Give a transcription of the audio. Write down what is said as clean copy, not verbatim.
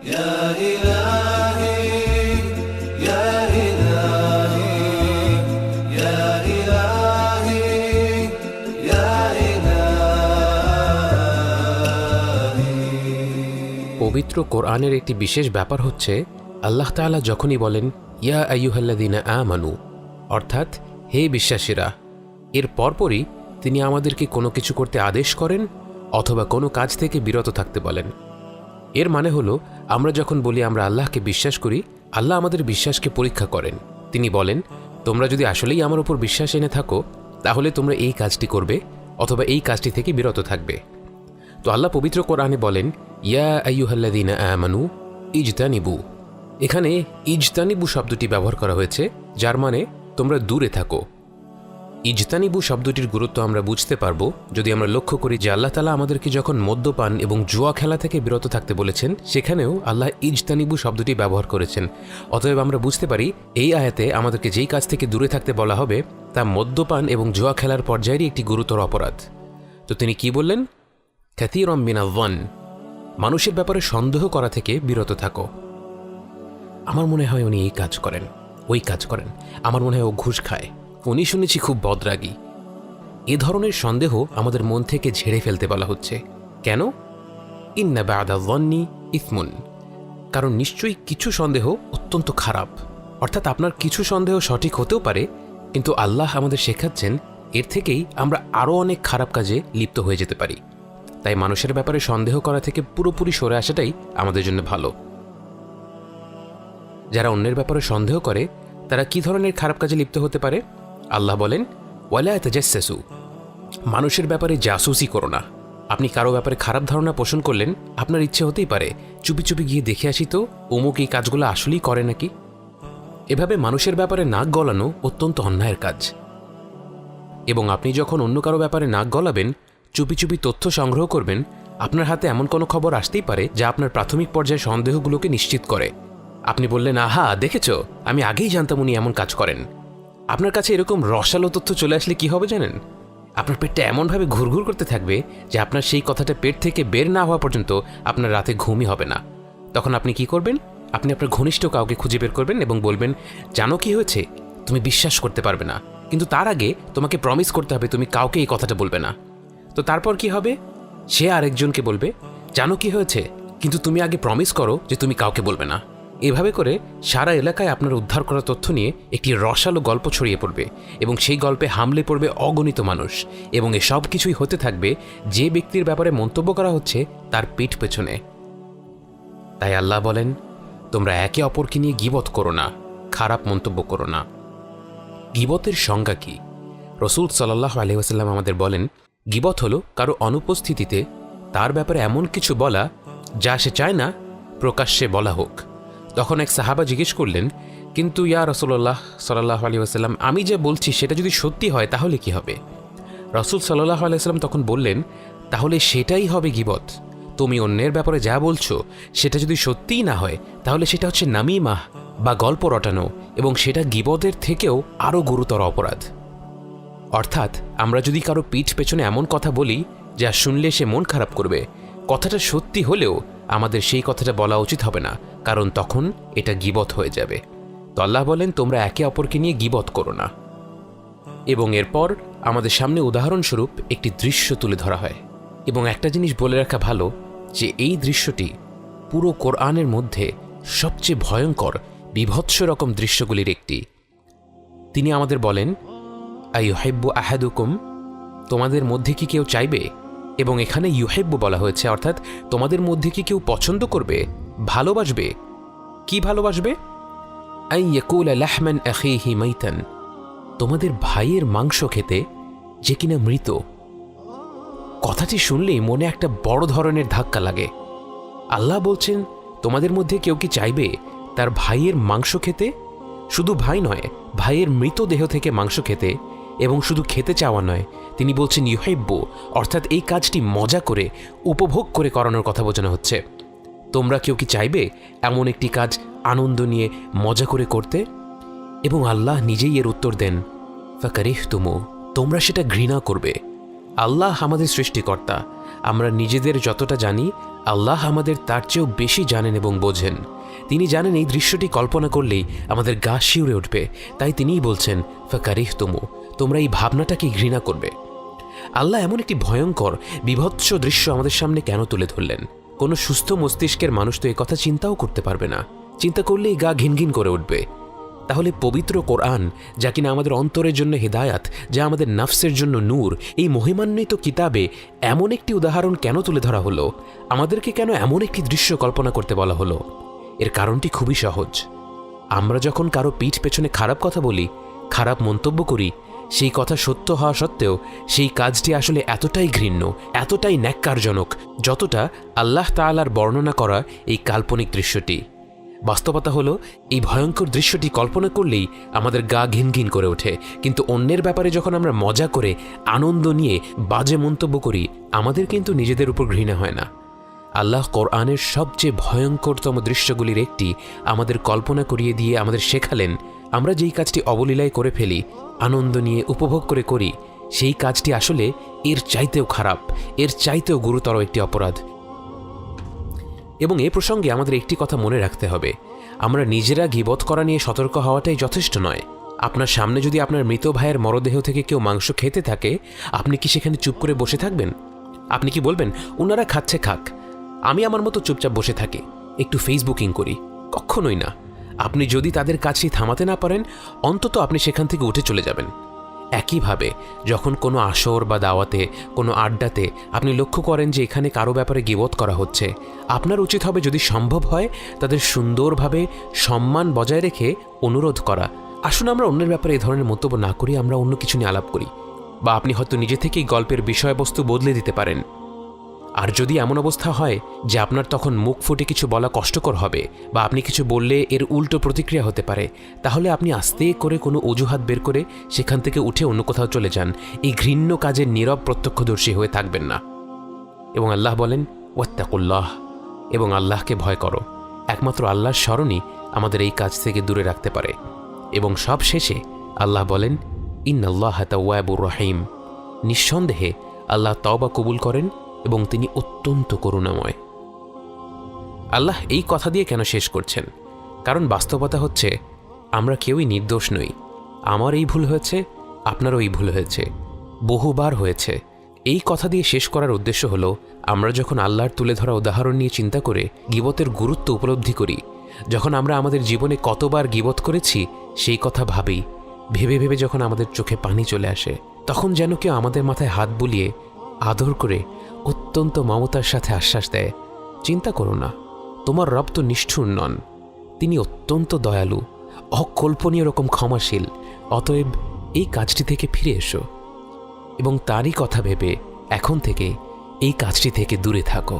يا إلهي يا إلهي يا إلهي يا إلهي। পবিত্র কোরআনের একটি বিশেষ ব্যাপার হচ্ছে আল্লাহ তাআলা যখনই বলেন ইয়া আইয়ুহাল্লাযীনা আমানু, অর্থাৎ হে বিশ্বাসীরা, এর পরপরই তিনি আমাদেরকে কোনো কিছু করতে আদেশ করেন অথবা কোনো কাজ থেকে বিরত থাকতে বলেন। এর মানে হলো আমরা যখন বলি আমরা আল্লাহকে বিশ্বাস করি, আল্লাহ আমাদের বিশ্বাসকে পরীক্ষা করেন। তিনি বলেন তোমরা যদি আসলেই আমার উপর বিশ্বাস এনে থাকো তাহলে তোমরা এই কাজটি করবে অথবা এই কাজটি থেকে বিরত থাকবে। তো আল্লাহ পবিত্র কোরআনে বলেন ইয়া আইয়ুহাল্লাযীনা আমানু ইজতানিবু। এখানে ইজতানিবু শব্দটি ব্যবহার করা হয়েছে, যার মানে তোমরা দূরে থাকো। ইজতানিবু শব্দটির গুরুত্ব আমরা বুঝতে পারবো যদি আমরা লক্ষ্য করি যে আল্লাহ তাআলা আমাদেরকে যখন মদ্যপান এবং জুয়া খেলা থেকে বিরত থাকতে বলেছেন সেখানেও আল্লাহ ইজতানিবু শব্দটি ব্যবহার করেছেন। অতএব আমরা বুঝতে পারি এই আয়াতে আমাদেরকে যেই কাজ থেকে দূরে থাকতে বলা হবে তা মদ্যপান এবং জুয়া খেলার পর্যায়েরই একটি গুরুতর অপরাধ। তো তিনি কি বললেন? কাসীরাম মিনায-যন, মানুষের ব্যাপারে সন্দেহ করা থেকে বিরত থাকো। আমার মনে হয় উনি এই কাজ করেন, ওই কাজ করেন, আমার মনে হয় ও ঘুষ খায়, উনি শুনেছি খুব বদরাগী। এ ধরনের সন্দেহ আমাদের মন থেকে ঝেড়ে ফেলতে বলা হচ্ছে। কেন? ইন্না বা'দা-যন্নি ইসমুন, কারণ নিশ্চয়ই কিছু সন্দেহ অত্যন্ত খারাপ। অর্থাৎ আপনার কিছু সন্দেহ সঠিক হতেও পারে, কিন্তু আল্লাহ আমাদের শেখাচ্ছেন এর থেকেই আমরা আরও অনেক খারাপ কাজে লিপ্ত হয়ে যেতে পারি। তাই মানুষের ব্যাপারে সন্দেহ করা থেকে পুরোপুরি সরে আসাটাই আমাদের জন্য ভালো। যারা অন্যের ব্যাপারে সন্দেহ করে তারা কি ধরনের খারাপ কাজে লিপ্ত হতে পারে? আল্লাহ বলেন ওয়ালা তাজাসসু, মানুষের ব্যাপারে জাসুসি করো না। আপনি কারো ব্যাপারে খারাপ ধারণা পোষণ করলেন, আপনার ইচ্ছে হতেই পারে চুপি চুপি গিয়ে দেখে আসি তো অমুক এই কাজগুলো আসলেই করে নাকি। এভাবে মানুষের ব্যাপারে নাক গলানো অত্যন্ত অন্যায়ের কাজ। এবং আপনি যখন অন্য কারো ব্যাপারে নাক গলাবেন, চুপি চুপি তথ্য সংগ্রহ করবেন, আপনার হাতে এমন কোনো খবর আসতেই পারে যা আপনার প্রাথমিক পর্যায়ে সন্দেহগুলোকে নিশ্চিত করে। আপনি বললেন আহা দেখেছ, আমি আগেই জানতাম উনি এমন কাজ করেন। আপনার কাছে এরকম রসালো তথ্য চলে আসলে কি হবে জানেন? আপনার পেটটা এমনভাবে ঘুরঘুর করতে থাকবে যে আপনার সেই কথাটা পেট থেকে বের না হওয়া পর্যন্ত আপনার রাতে ঘুমই হবে না। তখন আপনি কি করবেন? আপনি আপনার ঘনিষ্ঠ কাউকে খুঁজে বের করবেন এবং বলবেন জানো কি হয়েছে, তুমি বিশ্বাস করতে পারবে না, কিন্তু তার আগে তোমাকে প্রমিস করতে হবে তুমি কাউকে এই কথাটা বলবে না। তো তারপর কি হবে? সে আরেকজনকে বলবে জানো কি হয়েছে, কিন্তু তুমি আগে প্রমিস করো যে তুমি কাউকে বলবে না। এভাবে করে সারা এলাকায় আপনার উদ্ধার করা তথ্য নিয়ে একটি রসালো গল্প ছড়িয়ে পড়বে এবং সেই গল্পে হামলে পড়বে অগণিত মানুষ, এবং এসব কিছুই হতে থাকবে যে ব্যক্তির ব্যাপারে মন্তব্য করা হচ্ছে তার পিঠ পেছনে। তাই আল্লাহ বলেন তোমরা একে অপরকে নিয়ে গীবত করো না, খারাপ মন্তব্য করো না। গীবতের সংজ্ঞা কি? রাসূল সাল্লাল্লাহু আলাইহি ওয়াসাল্লাম আমাদের বলেন গীবত হলো কারো অনুপস্থিতিতে তার ব্যাপারে এমন কিছু বলা যা সে চায় না প্রকাশ্যে বলা হোক। তখন এক সাহাবা জিজ্ঞেস করলেন কিন্তু ইয়া রাসূলুল্লাহ সাল্লাল্লাহু আলাইহি ওয়াসাল্লাম, আমি যে বলছি সেটা যদি সত্যি হয় তাহলে কি হবে? রাসূল সাল্লাল্লাহু আলাইহি ওয়াসাল্লাম তখন বললেন তাহলে সেটাই হবে গীবত। তুমি অন্যের ব্যাপারে যা বলছো সেটা যদি সত্যিই না হয় তাহলে সেটা হচ্ছে নামিমাহ বা গল্প রটানো, এবং সেটা গীবতের থেকেও আরও গুরুতর অপরাধ। অর্থাৎ আমরা যদি কারো পিঠ পেছনে এমন কথা বলি যা শুনলে সে মন খারাপ করবে, কথাটা সত্যি হলেও আমাদের সেই কথাটা বলা উচিত হবে না, কারণ তখন এটা গীবত হয়ে যাবে। তো আল্লাহ বলেন তোমরা একে অপরকে নিয়ে গীবত করো না। এবং এরপর আমাদের সামনে উদাহরণস্বরূপ একটি দৃশ্য তুলে ধরা হয়, এবং একটা জিনিস বলে রাখা ভালো যে এই দৃশ্যটি পুরো কোরআনের মধ্যে সবচেয়ে ভয়ঙ্কর বিভৎস রকম দৃশ্যগুলির একটি। তিনি আমাদের বলেন আইয়ুহিব্বু আহাদুকুম, তোমাদের মধ্যে কি কেউ চাইবে, এবং এখানে ইউহিব্বু বলা হয়েছে, অর্থাৎ তোমাদের মধ্যে কি কেউ পছন্দ করবে, ভালোবাসবে। কি ভালোবাসবে? আইয়াকুলা লাহমান আখিহি মাইতান, তোমাদের ভাইয়ের মাংস খেতে যে কিনা মৃত। কথাটি শুনলেই মনে একটা বড় ধরনের ধাক্কা লাগে। আল্লাহ বলছেন তোমাদের মধ্যে কেউ কি চাইবে তার ভাইয়ের মাংস খেতে? শুধু ভাই নয়, ভাইয়ের মৃতদেহ থেকে মাংস খেতে, এবং শুধু খেতে চাওয়া নয়, তিনি বলছেন ইউহিব্বু, অর্থাৎ এই কাজটি মজা করে উপভোগ করে করানোর কথা বোঝানো হচ্ছে। তোমরা কেউ কি চাইবে এমন একটি কাজ আনন্দ নিয়ে মজা করে করতে? এবং আল্লাহ নিজেই এর উত্তর দেন ফাকারিহতুমু, তোমরা সেটা ঘৃণা করবে। আল্লাহ আমাদের সৃষ্টিকর্তা। আমরা নিজেদের যতটা জানি, আল্লাহ আমাদের তার চেয়েও বেশি জানেন এবং বোঝেন। তিনি জানেন এই দৃশ্যটি কল্পনা করলেই আমাদের গা শিউরে উঠবে। তাই তিনিই বলছেন, ফাকারিহ তুমু, তোমরা এই ভাবনাটাকে ঘৃণা করবে। আল্লাহ এমন একটি ভয়ঙ্কর বিভৎস দৃশ্য আমাদের সামনে কেন তুলে ধরলেন? কোনো সুস্থ মস্তিষ্কের মানুষ তো কথা চিন্তাও করতে পারবে না। চিন্তা করলেই গা ঘিনঘিন করে উঠবে। তাহলে পবিত্র কোরআন, যা কিনা আমাদের অন্তরের জন্য হেদায়াত, যা আমাদের নাফসের জন্য নূর, এই মহিমান্বিত কিতাবে এমন একটি উদাহরণ কেন তুলে ধরা হলো? আমাদেরকে কেন এমন একটি দৃশ্য কল্পনা করতে বলা হলো? এর কারণটি খুবই সহজ। আমরা যখন কারো পিঠ পেছনে খারাপ কথা বলি, খারাপ মন্তব্য করি, সেই কথা সত্য হওয়া সত্ত্বেও সেই কাজটি আসলে এতটাই ঘৃণ্য, এতটাই ন্যাক্কারজনক, যতটা আল্লাহ তাআলার বর্ণনা করা এই কাল্পনিক দৃশ্যটি। বাস্তবতা হলো, এই ভয়ঙ্কর দৃশ্যটি কল্পনা করলেই আমাদের গা ঘিনঘিন করে ওঠে। কিন্তু অন্যের ব্যাপারে যখন আমরা মজা করে, আনন্দ নিয়ে বাজে মন্তব্য করি, আমাদের কিন্তু নিজেদের উপর ঘৃণা হয় না। আল্লাহ কোরআনের সবচেয়ে ভয়ঙ্করতম দৃশ্যগুলির একটি আমাদের কল্পনা করিয়ে দিয়ে আমাদের শেখালেন, আমরা যেই কাজটি অবলীলায় করে ফেলি, আনন্দ নিয়ে উপভোগ করে করি, সেই কাজটি আসলে এর চাইতেও খারাপ, এর চাইতেও গুরুতর একটি অপরাধ। এবং এ প্রসঙ্গে আমাদের একটি কথা মনে রাখতে হবে, আমরা নিজেরা গীবত করা নিয়ে সতর্ক হওয়াটাই যথেষ্ট নয়। আপনার সামনে যদি আপনার মৃত ভাইয়ের মরদেহ থেকে কেউ মাংস খেতে থাকে, আপনি কি সেখানে চুপ করে বসে থাকবেন? আপনি কি বলবেন, ওনারা খাচ্ছে খাক, আমি আমার মতো চুপচাপ বসে থাকি, একটু ফেসবুকিং করি? কখনোই না। আপনি যদি তাদের কাজটি থামাতে না পারেন, অন্তত আপনি সেখান থেকে উঠে চলে যাবেন। একইভাবে যখন কোনো আসর বা দাওয়াতে, কোনো আড্ডাতে আপনি লক্ষ্য করেন যে এখানে কারো ব্যাপারে গীবত করা হচ্ছে, আপনার উচিত হবে যদি সম্ভব হয় তাদের সুন্দরভাবে সম্মান বজায় রেখে অনুরোধ করা, আসুন আমরা অন্যের ব্যাপারে এ ধরনের মন্তব্য না করি, আমরা অন্য কিছু নিয়ে আলাপ করি। বা আপনি হয়তো নিজে থেকেই গল্পের বিষয়বস্তু বদলে দিতে পারেন। আর যদি এমন অবস্থা হয় যে আপনার তখন মুখ ফুটে কিছু বলা কষ্টকর হবে, বা আপনি কিছু বললে এর উল্টো প্রতিক্রিয়া হতে পারে, তাহলে আপনি আস্তে করে কোনো অজুহাত বের করে সেখান থেকে উঠে অন্য কোথাও চলে যান। এই ঘৃণ্য কাজের নীরব প্রত্যক্ষদর্শী হয়ে থাকবেন না। এবং আল্লাহ বলেন, ওয়াত্তাকুল্লাহ, এবং আল্লাহকে ভয় করো। একমাত্র আল্লাহর স্মরণই আমাদের এই কাজ থেকে দূরে রাখতে পারে। এবং সব শেষে আল্লাহ বলেন, ইন্নাল্লাহ তাওয়াবুর রহিম, নিঃসন্দেহে আল্লাহ তওবা কবুল করেন এবং তিনি অত্যন্ত করুণাময়। আল্লাহ এই কথা দিয়ে কেন শেষ করছেন? কারণ বাস্তবতা হচ্ছে, আমরা কেউই নির্দোষ নই। আমার এই ভুল হয়েছে, আপনারও এই ভুল হয়েছে, বহুবার হয়েছে। এই কথা দিয়ে শেষ করার উদ্দেশ্য হলো, আমরা যখন আল্লাহর তুলে ধরা উদাহরণ নিয়ে চিন্তা করে গীবতের গুরুত্ব উপলব্ধি করি, যখন আমরা আমাদের জীবনে কতবার গীবত করেছি সেই কথা ভাবি, ভেবে ভেবে যখন আমাদের চোখে পানি চলে আসে, তখন যেন কেউ আমাদের মাথায় হাত বুলিয়ে আদর করে অত্যন্ত মমতার সাথে আশ্বাস দেয়, চিন্তা করো না, তোমার রব তো নিষ্ঠুর নন, তিনি অত্যন্ত দয়ালু, অকল্পনীয় রকম ক্ষমাশীল, অতএব এই কাজটি থেকে ফিরে এসো এবং তারই কথা ভেবে এখন থেকে এই কাজটি থেকে দূরে থাকো।